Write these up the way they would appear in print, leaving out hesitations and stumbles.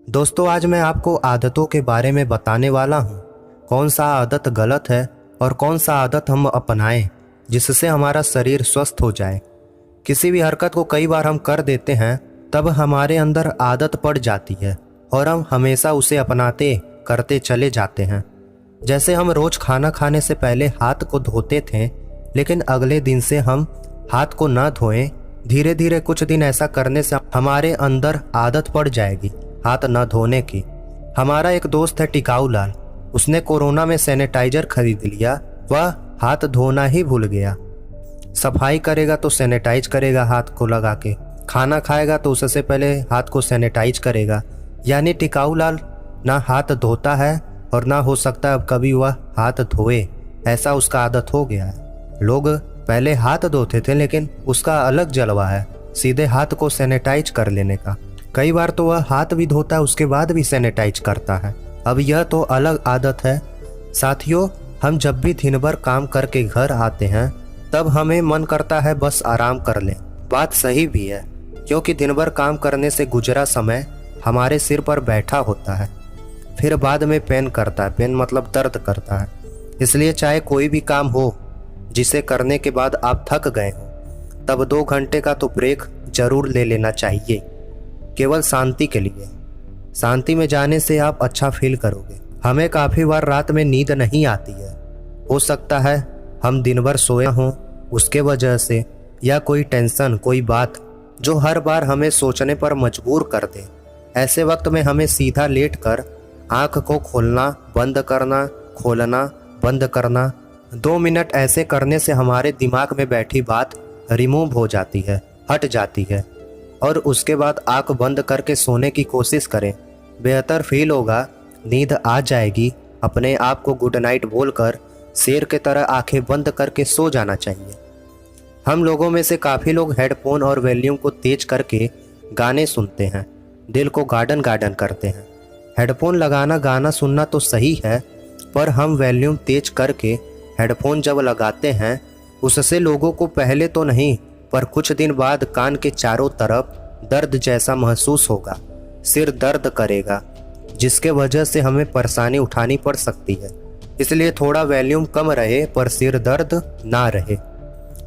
दोस्तों, आज मैं आपको आदतों के बारे में बताने वाला हूँ। कौन सा आदत गलत है और कौन सा आदत हम अपनाएं जिससे हमारा शरीर स्वस्थ हो जाए। किसी भी हरकत को कई बार हम कर देते हैं, तब हमारे अंदर आदत पड़ जाती है और हम हमेशा उसे अपनाते करते चले जाते हैं। जैसे हम रोज खाना खाने से पहले हाथ को धोते थे, लेकिन अगले दिन से हम हाथ को ना धोएं। धीरे धीरे कुछ दिन ऐसा करने से हमारे अंदर आदत पड़ जाएगी हाथ न धोने की। हमारा एक दोस्त है टिकाऊ लाल, उसने कोरोना में सैनिटाइजर खरीद लिया। वह हाथ धोना ही भूल गया। सफाई करेगा तो सैनिटाइज करेगा हाथ को लगा के, खाना खाएगा तो उससे पहले हाथ को सैनिटाइज करेगा। यानी टिकाऊ लाल ना हाथ धोता है और ना हो सकता अब कभी वह हाथ धोए, ऐसा उसका आदत हो गया है। लोग पहले हाथ धोते थे, लेकिन उसका अलग जलवा है सीधे हाथ को सैनिटाइज कर लेने का। कई बार तो वह हाथ भी धोता है उसके बाद भी सैनिटाइज करता है। अब यह तो अलग आदत है। साथियों, हम जब भी दिन भर काम करके घर आते हैं, तब हमें मन करता है बस आराम कर लें। बात सही भी है, क्योंकि दिन भर काम करने से गुजरा समय हमारे सिर पर बैठा होता है, फिर बाद में पेन करता है। पेन मतलब दर्द करता है। इसलिए चाहे कोई भी काम हो जिसे करने के बाद आप थक गए हो, तब 2 घंटे का तो ब्रेक जरूर ले लेना चाहिए, केवल शांति के लिए। शांति में जाने से आप अच्छा फील करोगे। हमें काफ़ी बार रात में नींद नहीं आती है। हो सकता है हम दिन भर सोए हों उसके वजह से, या कोई टेंशन, कोई बात जो हर बार हमें सोचने पर मजबूर कर दे। ऐसे वक्त में हमें सीधा लेट कर आँख को खोलना बंद करना, खोलना बंद करना। 2 मिनट ऐसे करने से हमारे दिमाग में बैठी बात रिमूव हो जाती है, हट जाती है, और उसके बाद आंख बंद करके सोने की कोशिश करें। बेहतर फील होगा, नींद आ जाएगी। अपने आप को गुड नाइट बोलकर शेर की तरह आंखें बंद करके सो जाना चाहिए। हम लोगों में से काफ़ी लोग हेडफोन और वॉल्यूम को तेज करके गाने सुनते हैं, दिल को गार्डन गार्डन करते हैं। हेडफोन लगाना गाना सुनना तो सही है, पर हम वॉल्यूम तेज करके हेडफोन जब लगाते हैं, उससे लोगों को पहले तो नहीं पर कुछ दिन बाद कान के चारों तरफ दर्द जैसा महसूस होगा, सिर दर्द करेगा, जिसके वजह से हमें परेशानी उठानी पड़ सकती है। इसलिए थोड़ा वॉल्यूम कम रहे पर सिर दर्द ना रहे।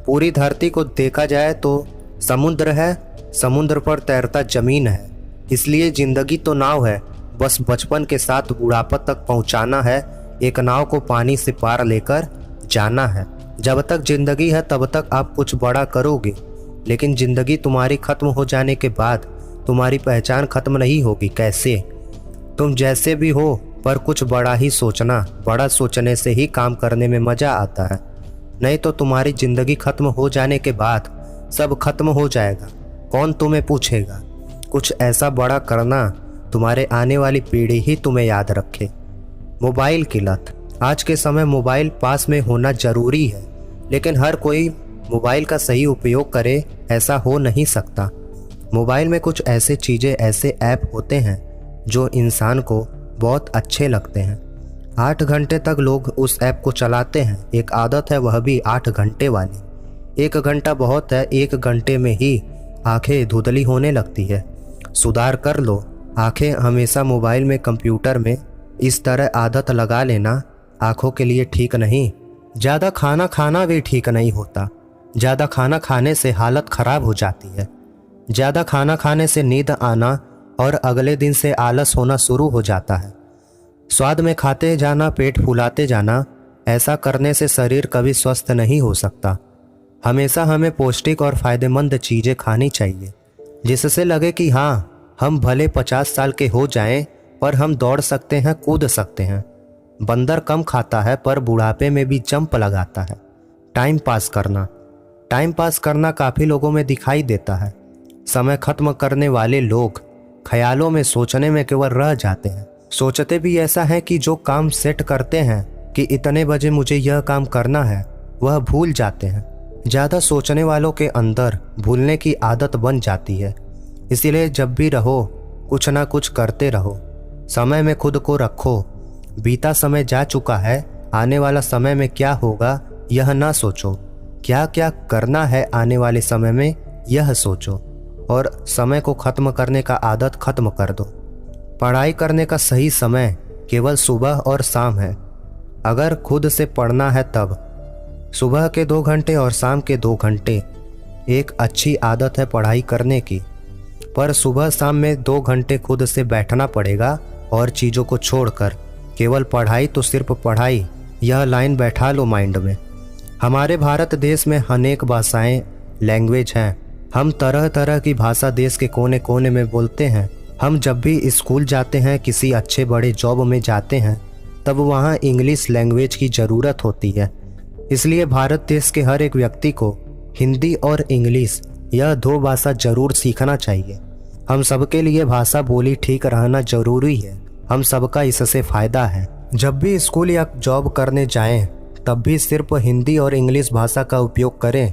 पूरी धरती को देखा जाए तो समुद्र है, समुद्र पर तैरता जमीन है। इसलिए जिंदगी तो नाव है, बस बचपन के साथ बुढ़ापा तक पहुंचाना है। एक नाव को पानी से पार लेकर जाना है। जब तक जिंदगी है तब तक आप कुछ बड़ा करोगे, लेकिन जिंदगी तुम्हारी खत्म हो जाने के बाद तुम्हारी पहचान खत्म नहीं होगी। कैसे? तुम जैसे भी हो, पर कुछ बड़ा ही सोचना। बड़ा सोचने से ही काम करने में मजा आता है। नहीं तो तुम्हारी जिंदगी खत्म हो जाने के बाद सब खत्म हो जाएगा, कौन तुम्हें पूछेगा। कुछ ऐसा बड़ा करना तुम्हारे आने वाली पीढ़ी ही तुम्हें याद रखे। मोबाइल की लत। आज के समय मोबाइल पास में होना जरूरी है, लेकिन हर कोई मोबाइल का सही उपयोग करे ऐसा हो नहीं सकता। मोबाइल में कुछ ऐसे चीज़ें, ऐसे ऐप होते हैं जो इंसान को बहुत अच्छे लगते हैं। 8 घंटे तक लोग उस ऐप को चलाते हैं। एक आदत है, वह भी 8 घंटे वाली। 1 घंटा बहुत है, 1 घंटे में ही आंखें धुंधली होने लगती है। सुधार कर लो। आंखें हमेशा मोबाइल में, कंप्यूटर में इस तरह आदत लगा लेना आँखों के लिए ठीक नहीं। ज़्यादा खाना खाना भी ठीक नहीं होता। ज़्यादा खाना खाने से हालत ख़राब हो जाती है। ज़्यादा खाना खाने से नींद आना और अगले दिन से आलस होना शुरू हो जाता है। स्वाद में खाते जाना, पेट फुलाते जाना, ऐसा करने से शरीर कभी स्वस्थ नहीं हो सकता। हमेशा हमें पौष्टिक और फ़ायदेमंद चीज़ें खानी चाहिए, जिससे लगे कि हाँ, हम भले 50 साल के हो जाएं, पर हम दौड़ सकते हैं, कूद सकते हैं। बंदर कम खाता है पर बुढ़ापे में भी जंप लगाता है। टाइम पास करना काफ़ी लोगों में दिखाई देता है। समय खत्म करने वाले लोग ख्यालों में, सोचने में केवल रह जाते हैं। सोचते भी ऐसा है कि जो काम सेट करते हैं कि इतने बजे मुझे यह काम करना है, वह भूल जाते हैं। ज़्यादा सोचने वालों के अंदर भूलने की आदत बन जाती है। इसीलिए जब भी रहो, कुछ ना कुछ करते रहो। समय में खुद को रखो। बीता समय जा चुका है, आने वाला समय में क्या होगा यह ना सोचो। क्या क्या करना है आने वाले समय में यह सोचो, और समय को खत्म करने का आदत खत्म कर दो। पढ़ाई करने का सही समय केवल सुबह और शाम है। अगर खुद से पढ़ना है तब सुबह के 2 घंटे और शाम के 2 घंटे एक अच्छी आदत है पढ़ाई करने की। पर सुबह शाम में 2 घंटे खुद से बैठना पड़ेगा और चीज़ों को छोड़कर केवल पढ़ाई तो सिर्फ पढ़ाई, यह लाइन बैठा लो माइंड में। हमारे भारत देश में अनेक भाषाएं, लैंग्वेज हैं। हम तरह तरह की भाषा देश के कोने कोने में बोलते हैं। हम जब भी स्कूल जाते हैं, किसी अच्छे बड़े जॉब में जाते हैं, तब वहाँ इंग्लिश लैंग्वेज की ज़रूरत होती है। इसलिए भारत देश के हर एक व्यक्ति को हिंदी और इंग्लिश, यह 2 भाषा जरूर सीखना चाहिए। हम सबके लिए भाषा बोली ठीक रहना जरूरी है। हम सबका इससे फ़ायदा है। जब भी स्कूल या जॉब करने जाएं, तब भी सिर्फ हिंदी और इंग्लिश भाषा का उपयोग करें।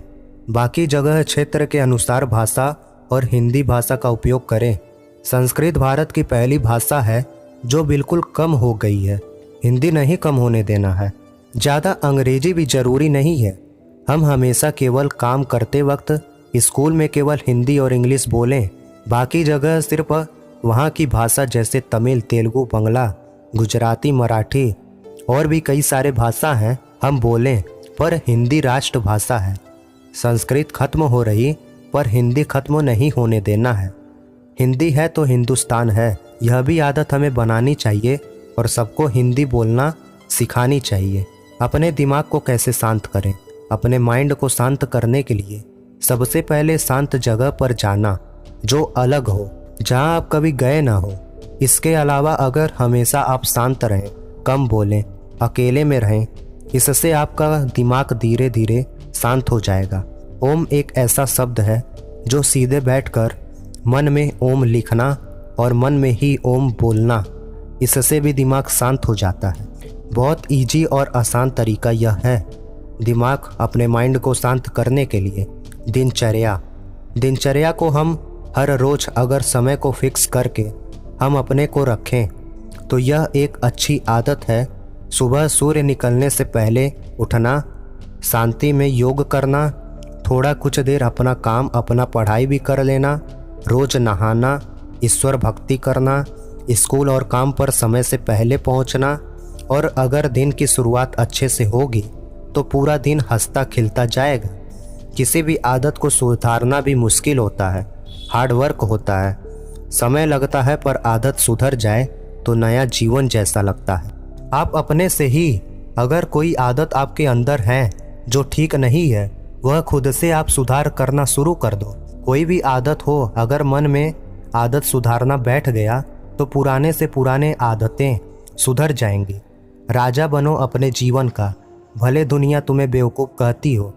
बाकी जगह क्षेत्र के अनुसार भाषा और हिंदी भाषा का उपयोग करें। संस्कृत भारत की पहली भाषा है जो बिल्कुल कम हो गई है। हिंदी नहीं कम होने देना है। ज़्यादा अंग्रेजी भी ज़रूरी नहीं है। हम हमेशा केवल काम करते वक्त स्कूल में केवल हिंदी और इंग्लिश बोलें, बाकी जगह सिर्फ वहाँ की भाषा जैसे तमिल, तेलुगु, बंगला, गुजराती, मराठी और भी कई सारे भाषा हैं हम बोलें, पर हिंदी राष्ट्रभाषा है। संस्कृत खत्म हो रही, पर हिंदी खत्म नहीं होने देना है। हिंदी है तो हिंदुस्तान है, यह भी आदत हमें बनानी चाहिए और सबको हिंदी बोलना सिखानी चाहिए। अपने दिमाग को कैसे शांत करें? अपने माइंड को शांत करने के लिए सबसे पहले शांत जगह पर जाना जो अलग हो, जहां आप कभी गए ना हो। इसके अलावा अगर हमेशा आप शांत रहें, कम बोलें, अकेले में रहें, इससे आपका दिमाग धीरे धीरे शांत हो जाएगा। ओम एक ऐसा शब्द है जो सीधे बैठकर मन में ओम लिखना और मन में ही ओम बोलना, इससे भी दिमाग शांत हो जाता है। बहुत इजी और आसान तरीका यह है दिमाग अपने माइंड को शांत करने के लिए। दिनचर्या को हम हर रोज अगर समय को फिक्स करके हम अपने को रखें तो यह एक अच्छी आदत है। सुबह सूर्य निकलने से पहले उठना, शांति में योग करना, थोड़ा कुछ देर अपना काम, अपना पढ़ाई भी कर लेना, रोज नहाना, ईश्वर भक्ति करना, स्कूल और काम पर समय से पहले पहुंचना। और अगर दिन की शुरुआत अच्छे से होगी तो पूरा दिन हंसता खिलता जाएगा। किसी भी आदत को सुधारना भी मुश्किल होता है, हार्ड वर्क होता है, समय लगता है, पर आदत सुधर जाए तो नया जीवन जैसा लगता है। आप अपने से ही अगर कोई आदत आपके अंदर है जो ठीक नहीं है, वह खुद से आप सुधार करना शुरू कर दो। कोई भी आदत हो, अगर मन में आदत सुधारना बैठ गया तो पुराने से पुराने आदतें सुधर जाएंगी। राजा बनो अपने जीवन का, भले दुनिया तुम्हें बेवकूफ़ कहती हो।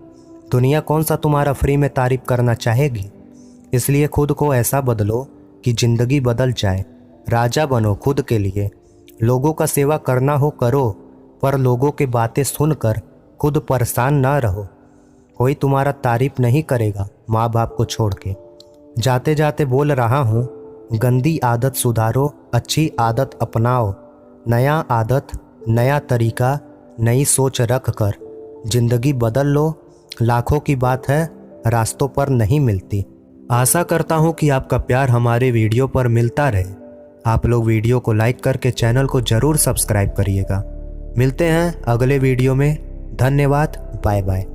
दुनिया कौन सा तुम्हारा फ्री में तारीफ करना चाहेगी। इसलिए खुद को ऐसा बदलो कि ज़िंदगी बदल जाए। राजा बनो खुद के लिए। लोगों का सेवा करना हो करो, पर लोगों की बातें सुनकर खुद परेशान ना रहो। कोई तुम्हारा तारीफ नहीं करेगा माँ बाप को छोड़ के। जाते जाते बोल रहा हूँ, गंदी आदत सुधारो, अच्छी आदत अपनाओ। नया आदत, नया तरीका, नई सोच रख कर जिंदगी बदल लो। लाखों की बात है, रास्तों पर नहीं मिलती। आशा करता हूँ कि आपका प्यार हमारे वीडियो पर मिलता रहे। आप लोग वीडियो को लाइक करके चैनल को जरूर सब्सक्राइब करिएगा। मिलते हैं अगले वीडियो में। धन्यवाद। Bye bye.